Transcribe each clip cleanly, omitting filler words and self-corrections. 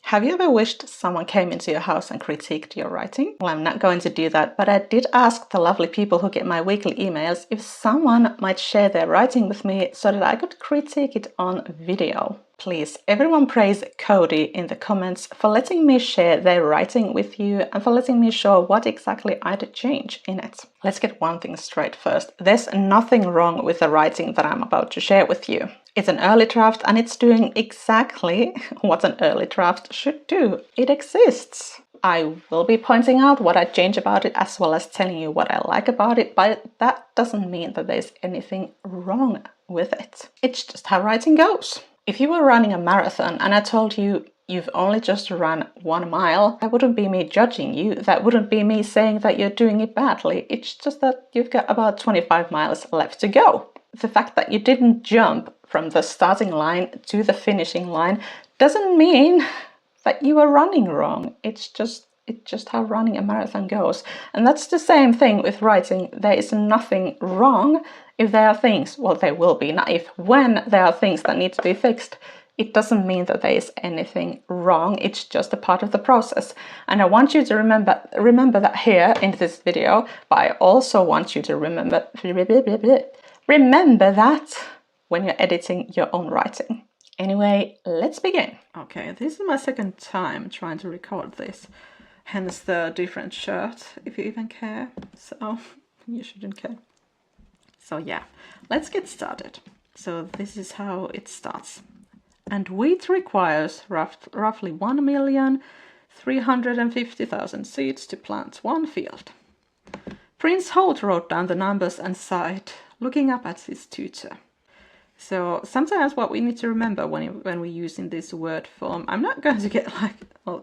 Have you ever wished someone came into your house and critiqued your writing? Well, I'm not going to do that, but I did ask the lovely people who get my weekly emails if someone might share their writing with me so that I could critique it on video. Please, everyone praise Cody in the comments for letting me share their writing with you and for letting me show what exactly I'd change in it. Let's get one thing straight first. There's nothing wrong with the writing that I'm about to share with you. It's an early draft and it's doing exactly what an early draft should do. It exists. I will be pointing out what I change about it as well as telling you what I like about it, but that doesn't mean that there's anything wrong with it. It's just how writing goes. If you were running a marathon and I told you you've only just run 1 mile, that wouldn't be me judging you. That wouldn't be me saying that you're doing it badly. It's just that you've got about 25 miles left to go. The fact that you didn't jump from the starting line to the finishing line doesn't mean that you are running wrong. It's just how running a marathon goes. And that's the same thing with writing. There is nothing wrong if there are things, well, there will be, not if, when there are things that need to be fixed. It doesn't mean that there is anything wrong. It's just a part of the process. And I want you to remember that here in this video, but I also want you to remember that when you're editing your own writing. Anyway, let's begin. Okay, this is my second time trying to record this. Hence the different shirt, if you even care. So, you shouldn't care. So yeah, let's get started. So this is how it starts. And wheat requires roughly 1,350,000 seeds to plant 1 field. Prince Holt wrote down the numbers and sighed, looking up at his tutor. So sometimes what we need to remember when we're using this word form, I'm not going to get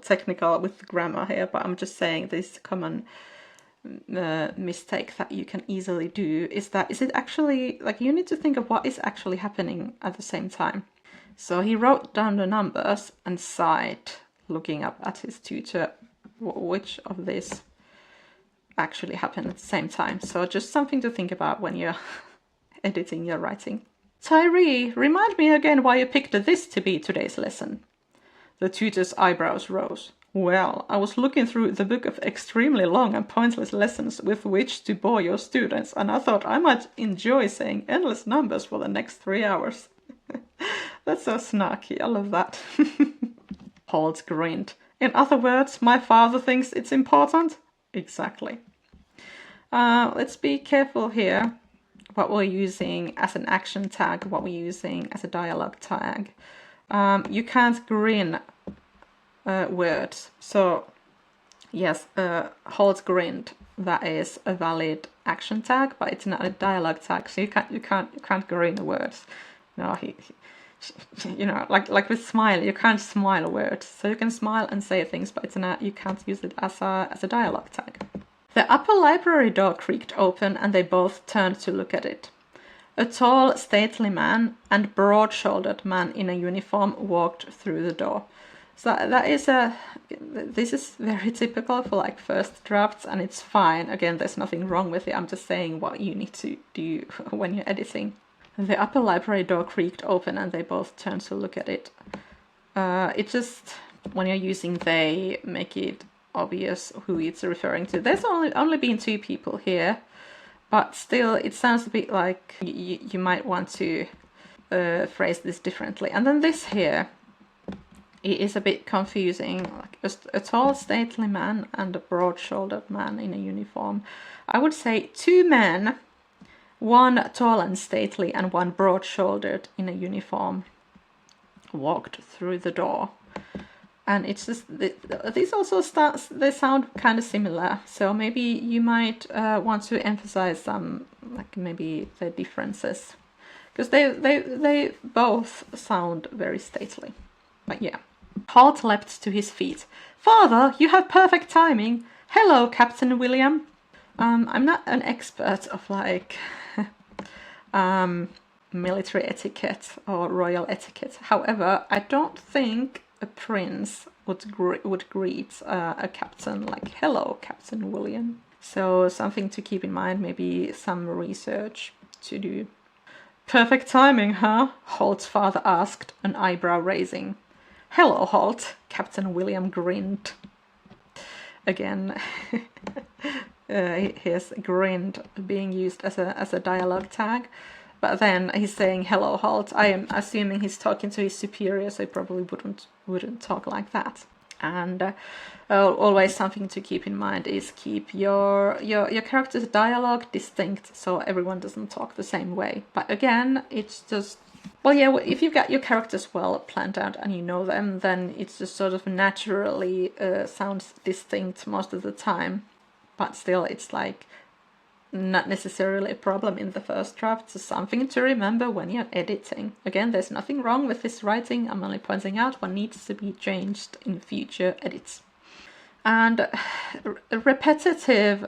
technical with the grammar here, but I'm just saying this common mistake that you can easily do is it actually, you need to think of what is actually happening at the same time. So he wrote down the numbers and sighed, looking up at his tutor. Which of this actually happened at the same time? So just something to think about when you're editing your writing. Tyree, remind me again why you picked this to be today's lesson. The tutor's eyebrows rose. Well, I was looking through the book of extremely long and pointless lessons with which to bore your students, and I thought I might enjoy saying endless numbers for the next 3 hours. That's so snarky, I love that. Holt grinned. In other words, my father thinks it's important? Exactly. Let's be careful here what we're using as an action tag, what we're using as a dialogue tag. You can't grin words. So yes, Holt grinned. That is a valid action tag, but it's not a dialogue tag. So you can't grin words. No, like with smile, you can't smile words. So you can smile and say things, but it's not. You can't use it as a dialogue tag. The upper library door creaked open, and they both turned to look at it. A tall, stately man and broad-shouldered man in a uniform walked through the door. So this is very typical for first drafts, and it's fine. Again, there's nothing wrong with it. I'm just saying what you need to do when you're editing. The upper library door creaked open, and they both turned to look at it. It just, when you're using they, make it obvious who it's referring to. There's only been 2 people here, but still it sounds a bit like you might want to phrase this differently. And then this here, it is a bit confusing. Just a tall, stately man and a broad-shouldered man in a uniform. I would say 2 men, 1 tall and stately and 1 broad-shouldered in a uniform, walked through the door. And it's just, these also they sound kind of similar. So maybe you might want to emphasize some, maybe the differences. Because they both sound very stately. But yeah. Holt leapt to his feet. Father, you have perfect timing. Hello, Captain William. I'm not an expert of military etiquette or royal etiquette. However, I don't think a prince would greet a captain like, hello, Captain William. So something to keep in mind, maybe some research to do. Perfect timing, huh? Holt's father asked, an eyebrow raising. "Hello, Holt," Captain William grinned. Again, here's grinned being used as a dialogue tag. But then he's saying "Hello, Holt." I am assuming he's talking to his superior, so he probably wouldn't talk like that. And always something to keep in mind is keep your character's dialogue distinct, so everyone doesn't talk the same way. But again, it's just, well, yeah, if you've got your characters well planned out and you know them, then it's just sort of naturally sounds distinct most of the time. But still, it's like not necessarily a problem in the first draft. So something to remember when you're editing. Again, there's nothing wrong with this writing. I'm only pointing out what needs to be changed in future edits. And repetitive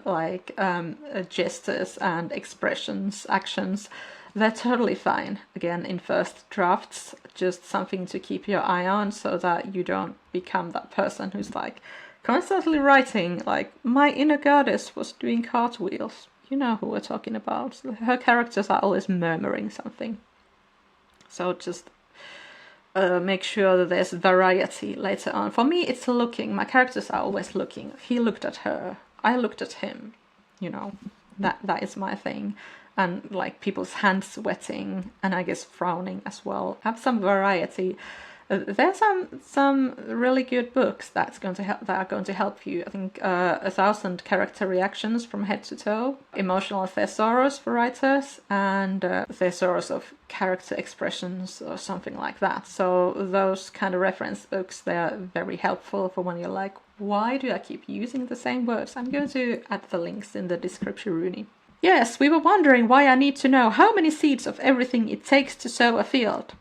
gestures and expressions, actions, they're totally fine. Again, in first drafts, just something to keep your eye on so that you don't become that person who's like constantly writing like, "My inner goddess was doing cartwheels." You know who we're talking about. Her characters are always murmuring something. So just make sure that there's variety later on. For me, it's looking. My characters are always looking. He looked at her. I looked at him. You know, that is my thing. And like people's hands sweating and I guess frowning as well. Have some variety. There's some really good books that are going to help you. I think 1,000 Character Reactions from Head to Toe, Emotional Thesaurus for writers, and Thesaurus of Character Expressions or something like that. So those kind of reference books, they are very helpful for when you're like, why do I keep using the same words? I'm going to add the links in the description, Rooney. Yes, we were wondering why I need to know how many seeds of everything it takes to sow a field.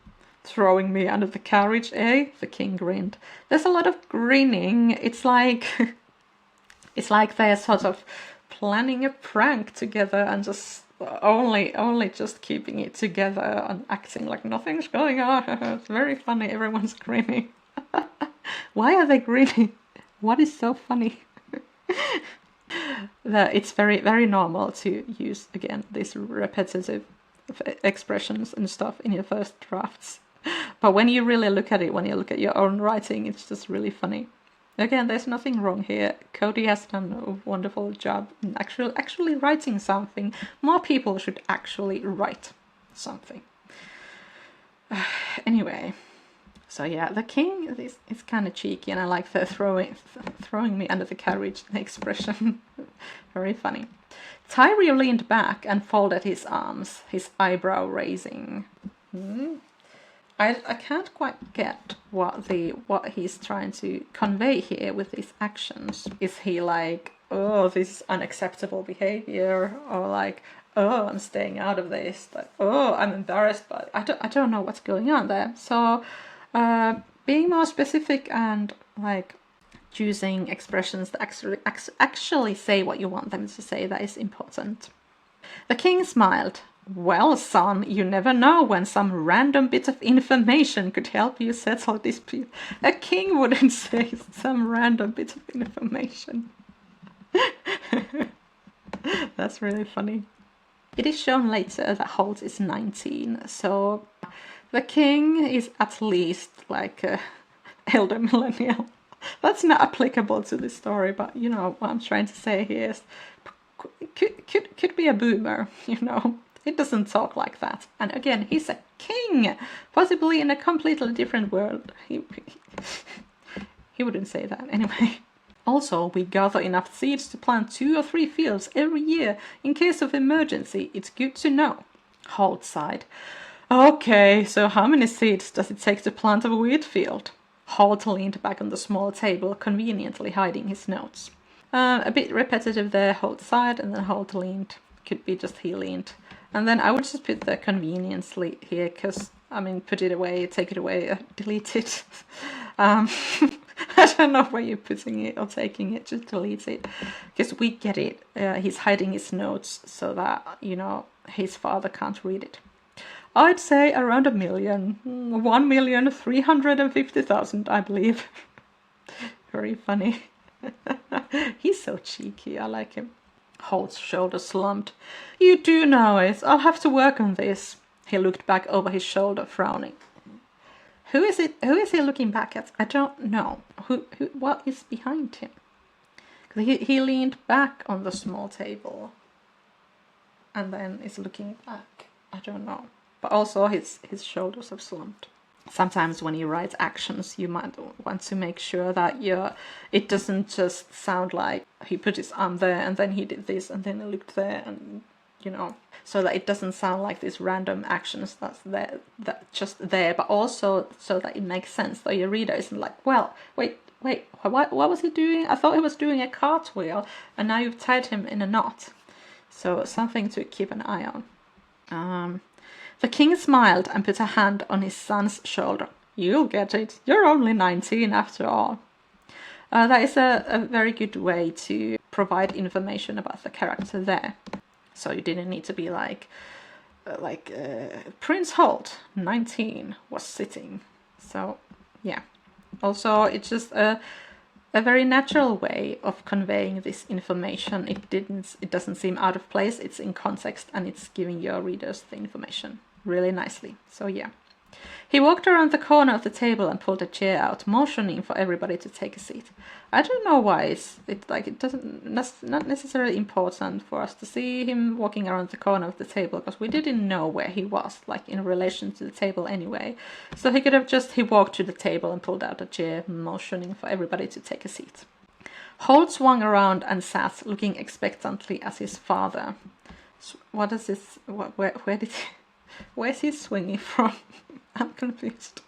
Throwing me under the carriage, eh? The king grinned. There's a lot of grinning. It's like they're sort of planning a prank together and just only just keeping it together and acting like nothing's going on. It's very funny. Everyone's grinning. Why are they grinning? What is so funny? It's very, very normal to use, again, these repetitive expressions and stuff in your first drafts. But when you really look at it, when you look at your own writing, it's just really funny. Again, there's nothing wrong here. Cody has done a wonderful job in actually writing something. More people should actually write something. Anyway, so yeah, the king is kind of cheeky, and I like the throwing me under the carriage expression. Very funny. Tyree leaned back and folded his arms, his eyebrow raising. I can't quite get what he's trying to convey here with these actions. Is he like, oh, this is unacceptable behavior, or like, oh, I'm staying out of this, like, oh, I'm embarrassed, but I don't know what's going on there. So being more specific and like choosing expressions that actually say what you want them to say, that is important. The king smiled. Well, son, you never know when some random bit of information could help you settle a dispute. A king wouldn't say some random bit of information. That's really funny. It is shown later that Holt is 19, so the king is at least like a elder millennial. That's not applicable to this story, but you know what I'm trying to say here is could be a boomer, you know. It doesn't talk like that. And again, he's a king, possibly in a completely different world. He wouldn't say that anyway. Also, we gather enough seeds to plant 2 or 3 fields every year. In case of emergency, it's good to know. Holt sighed. Okay, so how many seeds does it take to plant a wheat field? Holt leaned back on the small table, conveniently hiding his notes. A bit repetitive there, Holt sighed, and then Holt leaned. Could be just he leaned. And then I would just put the conveniently here, because, I mean, put it away, take it away, delete it. I don't know where you're putting it or taking it, just delete it. Because we get it. He's hiding his notes so that, you know, his father can't read it. I'd say around 1 million. 1,350,000, I believe. Very funny. He's so cheeky, I like him. Holt's shoulders slumped. You do know it. I'll have to work on this. He looked back over his shoulder, frowning. Who is it? Who is he looking back at? I don't know. What is behind him? He leaned back on the small table and then is looking back. I don't know. But also his shoulders have slumped. Sometimes when you write actions, you might want to make sure that it doesn't just sound like he put his arm there and then he did this and then he looked there, and so that it doesn't sound like these random actions that just there, but also so that it makes sense, so your reader isn't like, well, wait, what was he doing? I thought he was doing a cartwheel and now you've tied him in a knot. So something to keep an eye on. The king smiled and put a hand on his son's shoulder. You'll get it. You're only 19 after all. That is a very good way to provide information about the character there. So you didn't need to be like Prince Holt, 19, was sitting. So yeah. Also, it's just a very natural way of conveying this information. It doesn't seem out of place. It's in context and it's giving your readers the information really nicely. So yeah. He walked around the corner of the table and pulled a chair out, motioning for everybody to take a seat. I don't know why that's not necessarily important for us to see him walking around the corner of the table, because we didn't know where he was, like in relation to the table anyway. So he could have he walked to the table and pulled out a chair, motioning for everybody to take a seat. Holt swung around and sat, looking expectantly at his father. What is this? Where's he swinging from? I'm confused.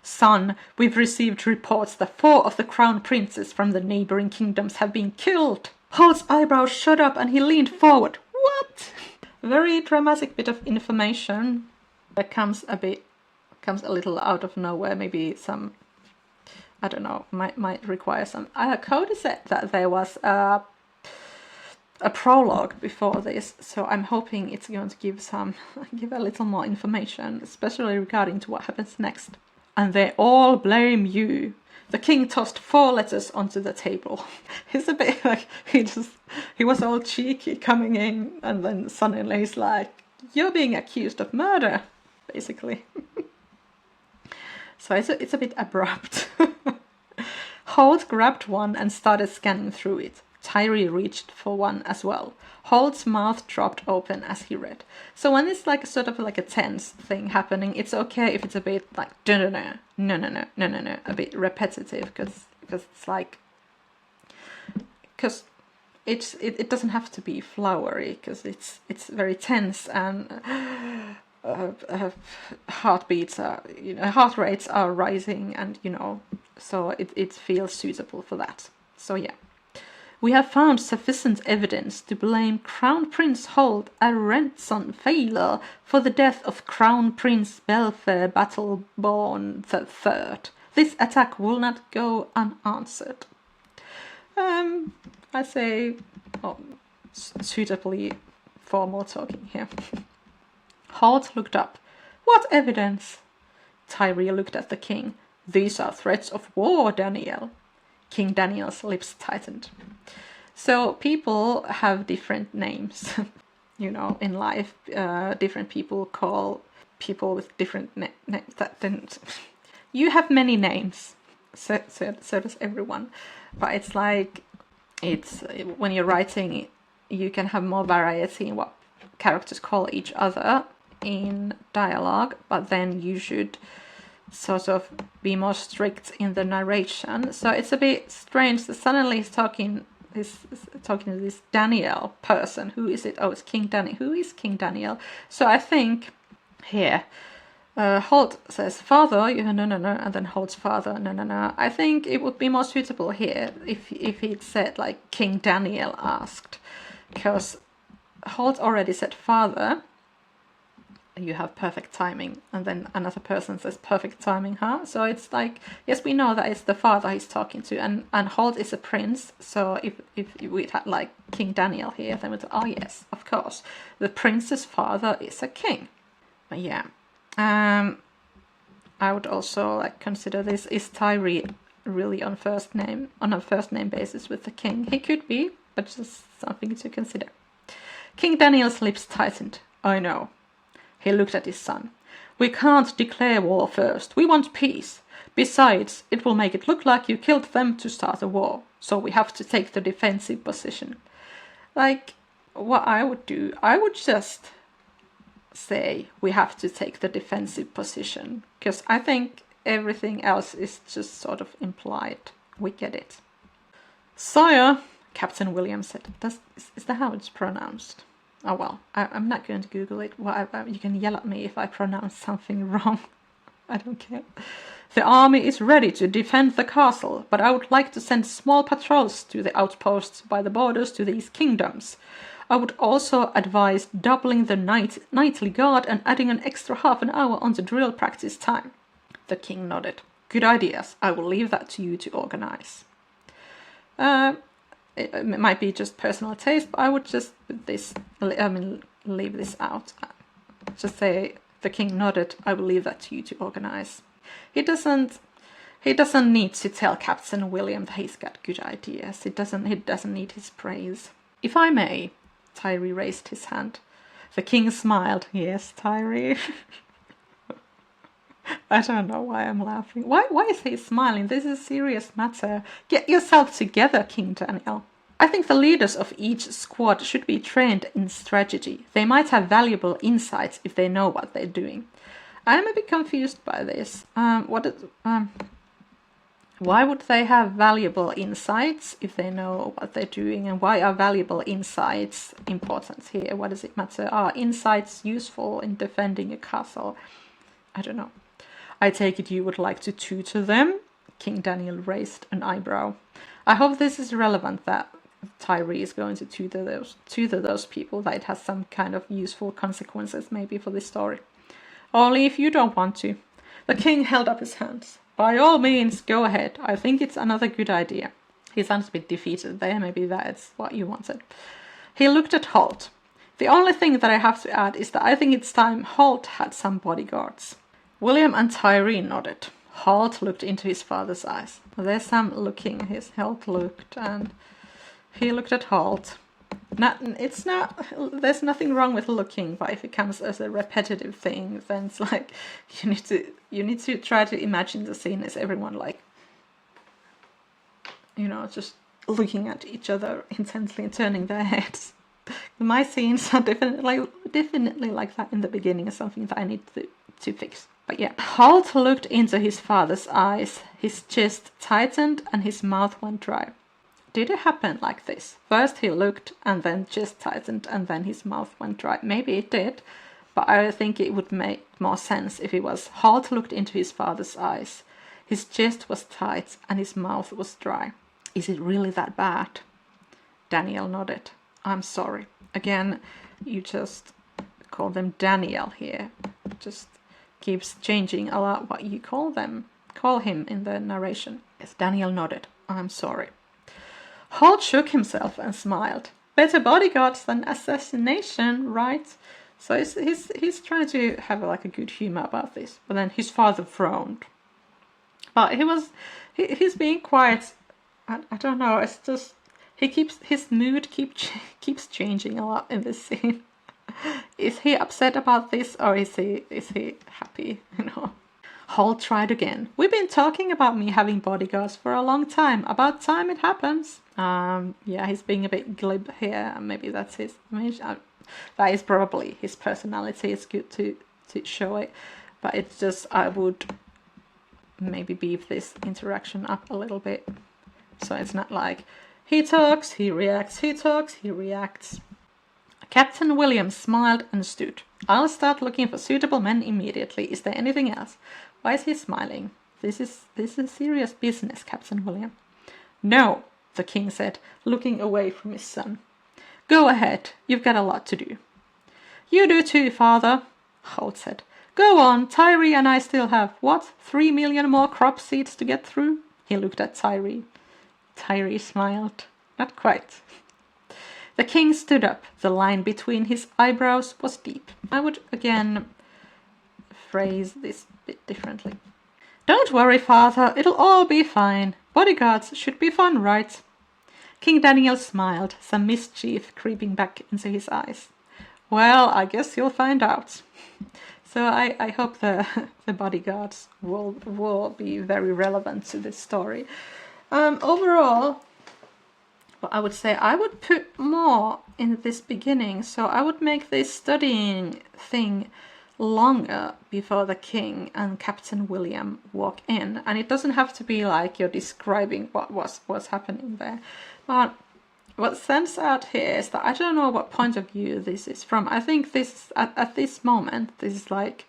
Son, we've received reports that 4 of the crown princes from the neighboring kingdoms have been killed. Holt's eyebrows shot up and he leaned forward. What? Very dramatic bit of information that comes a little out of nowhere. Maybe some, I don't know, might require some. Cody said that there was a prologue before this, so I'm hoping it's going to give a little more information, especially regarding to what happens next. And they all blame you. The king tossed 4 letters onto the table. He's a bit like, he was all cheeky coming in, and then suddenly he's like, you're being accused of murder, basically. So it's a bit abrupt. Holt grabbed one and started scanning through it. Tyree reached for one as well. Holt's mouth dropped open as he read. So when it's like sort of like a tense thing happening, it's okay if it's a bit like no, a bit repetitive, because it's like, because it doesn't have to be flowery, because it's very tense, and heart rates are rising, and so it feels suitable for that. So yeah. We have found sufficient evidence to blame Crown Prince Holt, a Renson failure, for the death of Crown Prince Belfair Battleborn III. This attack will not go unanswered. I say, suitably formal talking here. Holt looked up. What evidence? Tyree looked at the king. These are threats of war, Daniel. King Daniel's lips tightened. So people have different names, in life. Different people call people with different names. That didn't. You have many names, so does everyone. But it's like, when you're writing, you can have more variety in what characters call each other in dialogue, but then you should sort of be more strict in the narration. So it's a bit strange that suddenly he's talking to this Daniel person. Who is it? Oh, it's King Daniel. Who is King Daniel? So I think here Holt says father, no, and then Holt's father, no. I think it would be more suitable here if he'd said like King Daniel asked, because Holt already said father. You have perfect timing, and then another person says perfect timing, huh? So it's like, yes, we know that it's the father he's talking to, and Holt is a prince, so if we'd had like King Daniel here, then we'd say, oh yes, of course, the prince's father is a king. But yeah, I would also like consider this, is Tyree really on a first name basis with the king? He could be, but just something to consider. King Daniel's lips tightened. I know. He looked at his son. We can't declare war first. We want peace. Besides, it will make it look like you killed them to start a war. So we have to take the defensive position. Like, what I would do, I would just say we have to take the defensive position. Because I think everything else is just sort of implied. We get it. Sire, Captain William said. Is that how it's pronounced? Oh well, I'm not going to Google it. You can yell at me if I pronounce something wrong. I don't care. The army is ready to defend the castle, but I would like to send small patrols to the outposts by the borders to these kingdoms. I would also advise doubling the nightly guard and adding an extra half an hour on the drill practice time. The king nodded. Good ideas. I will leave that to you to organize. It might be just personal taste, but I would just leave this out. Just say, the king nodded, I will leave that to you to organize. He doesn't need to tell Captain William that he's got good ideas. He doesn't need his praise. If I may, Tyree raised his hand. The king smiled. Yes, Tyree. I don't know why I'm laughing. Why is he smiling? This is a serious matter. Get yourself together, King Daniel. I think the leaders of each squad should be trained in strategy. They might have valuable insights if they know what they're doing. I'm a bit confused by this. Why would they have valuable insights if they know what they're doing? And why are valuable insights important here? What does it matter? Are insights useful in defending a castle? I don't know. I take it you would like to tutor them? King Daniel raised an eyebrow. I hope this is relevant that Tyree is going to tutor those people, that it has some kind of useful consequences maybe for this story. Only if you don't want to. The king held up his hands. By all means, go ahead. I think it's another good idea. He sounds a bit defeated there. Maybe that's what you wanted. He looked at Holt. The only thing that I have to add is that I think it's time Holt had some bodyguards. William and Tyree nodded. Holt looked into his father's eyes. There's some looking. Holt looked and he looked at Holt. There's nothing wrong with looking, but if it comes as a repetitive thing, then it's like you need to try to imagine the scene as everyone like, just looking at each other intensely and turning their heads. My scenes are definitely like that in the beginning, is something that I need to fix. But yeah, Holt looked into his father's eyes. His chest tightened and his mouth went dry. Did it happen like this? First he looked and then chest tightened and then his mouth went dry. Maybe it did, but I think it would make more sense if it was Holt looked into his father's eyes. His chest was tight and his mouth was dry. Is it really that bad? Daniel nodded. I'm sorry. Again, you just call them Daniel here. Just keeps changing a lot what you call him in the narration. Yes, Daniel nodded. I'm sorry. Holt shook himself and smiled. Better bodyguards than assassination, right? So he's trying to have like a good humor about this. But then his father frowned. But he's being quiet. I don't know. It's just his mood keeps changing a lot in this scene. Is he upset about this or is he happy? Holt tried again. We've been talking about me having bodyguards for a long time. About time it happens. Yeah, he's being a bit glib here. Maybe that's his image. That is probably his personality. It's good to show it. But it's just, I would maybe beef this interaction up a little bit. So it's not like, he talks, he reacts, he talks, he reacts. Captain William smiled and stood. I'll start looking for suitable men immediately. Is there anything else? Why is he smiling? This is serious business, Captain William. No, the king said, looking away from his son. Go ahead, you've got a lot to do. You do too, father, Holt said. Go on, Tyree and I still have, 3 million more crop seeds to get through? He looked at Tyree. Tyree smiled. Not quite. The king stood up. The line between his eyebrows was deep. I would again phrase this a bit differently. Don't worry, father. It'll all be fine. Bodyguards should be fun, right? King Daniel smiled, some mischief creeping back into his eyes. Well, I guess you'll find out. So I hope the bodyguards will be very relevant to this story. Overall, well, I would say I would put more in this beginning, so I would make this studying thing longer before the king and Captain William walk in. And it doesn't have to be like you're describing what's happening there. But what stands out here is that I don't know what point of view this is from. I think this, at this moment, this is like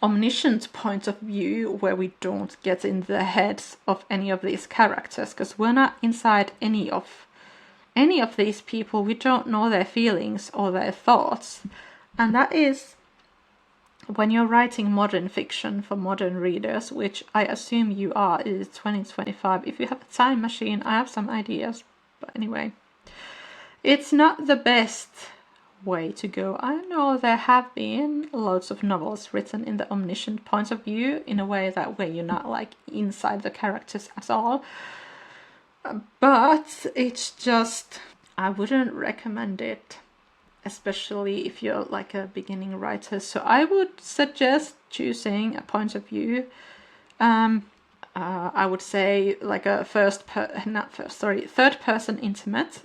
omniscient point of view where we don't get in the heads of any of these characters, because we're not inside any of these people. We don't know their feelings or their thoughts. And that is, when you're writing modern fiction for modern readers, which I assume you are, it is 2025. If you have a time machine, I have some ideas. But anyway, it's not the best way to go. I know there have been loads of novels written in the omniscient point of view, in a way that where you're not like inside the characters at all. But it's just, I wouldn't recommend it, especially if you're like a beginning writer. So I would suggest choosing a point of view. I would say like a third person intimate.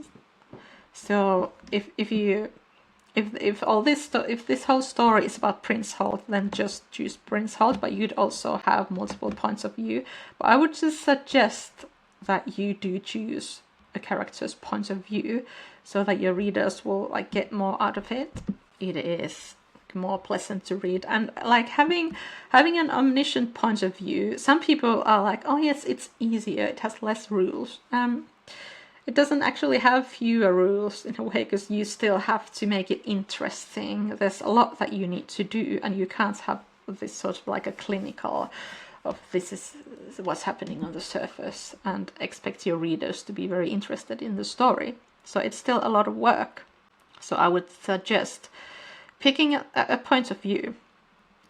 So if this whole story is about Prince Holt, then just choose Prince Holt, but you'd also have multiple points of view. But I would just suggest that you do choose a character's point of view, so that your readers will like get more out of it. It is more pleasant to read, and like having an omniscient point of view, some people are like, oh yes, it's easier, it has less rules. It doesn't actually have fewer rules in a way, because you still have to make it interesting. There's a lot that you need to do, and you can't have this sort of like a clinical of this is what's happening on the surface and expect your readers to be very interested in the story. So it's still a lot of work. So I would suggest picking a point of view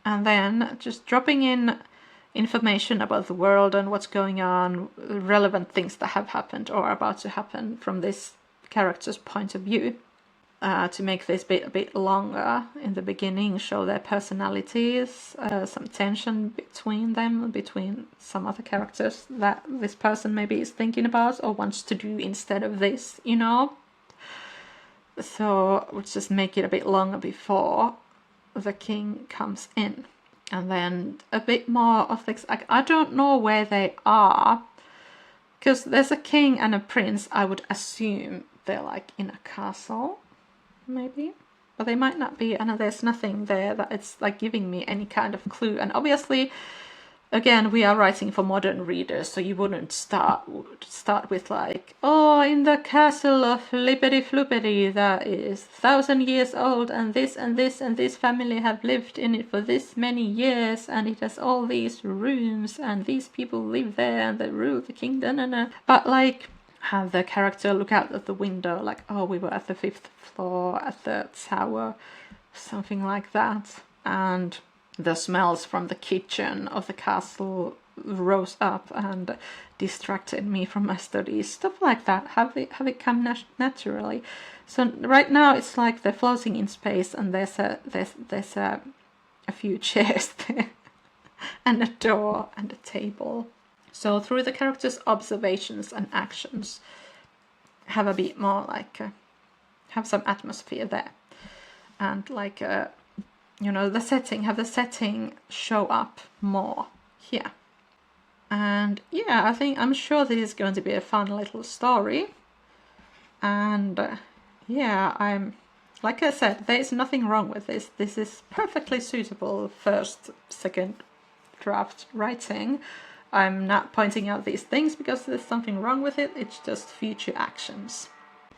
and then just dropping in information about the world and what's going on, relevant things that have happened or are about to happen from this character's point of view, to make this bit a bit longer in the beginning, show their personalities, some tension between them, between some other characters that this person maybe is thinking about or wants to do instead of this, you know. So we'll just make it a bit longer before the king comes in. And then a bit more of things. I don't know where they are, because there's a king and a prince. I would assume they're like in a castle, maybe, but they might not be. And there's nothing there that it's like giving me any kind of clue. And obviously, again, we are writing for modern readers, so you wouldn't start with like, oh, in the castle of Lippity Flippity that is 1,000 years old, and this and this and this family have lived in it for this many years, and it has all these rooms, and these people live there, and they rule the kingdom. But like, have the character look out of the window, like, oh, we were at the 5th floor at the tower, something like that, and the smells from the kitchen of the castle rose up and distracted me from my studies. Stuff like that. Have it come naturally. So right now it's like they're floating in space, and there's a few chairs there, and a door and a table. So through the characters' observations and actions, have a bit more like have some atmosphere there, and like you know, the setting, have the setting show up more here. And yeah, I'm sure this is going to be a fun little story. And yeah, like I said, there is nothing wrong with this. This is perfectly suitable first, second draft writing. I'm not pointing out these things because there's something wrong with it. It's just future actions.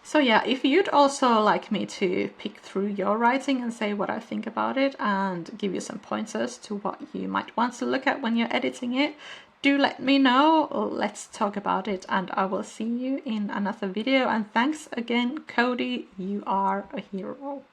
So yeah, if you'd also like me to pick through your writing and say what I think about it and give you some pointers to what you might want to look at when you're editing it, do let me know. Let's talk about it, and I will see you in another video. And thanks again, Cody, you are a hero.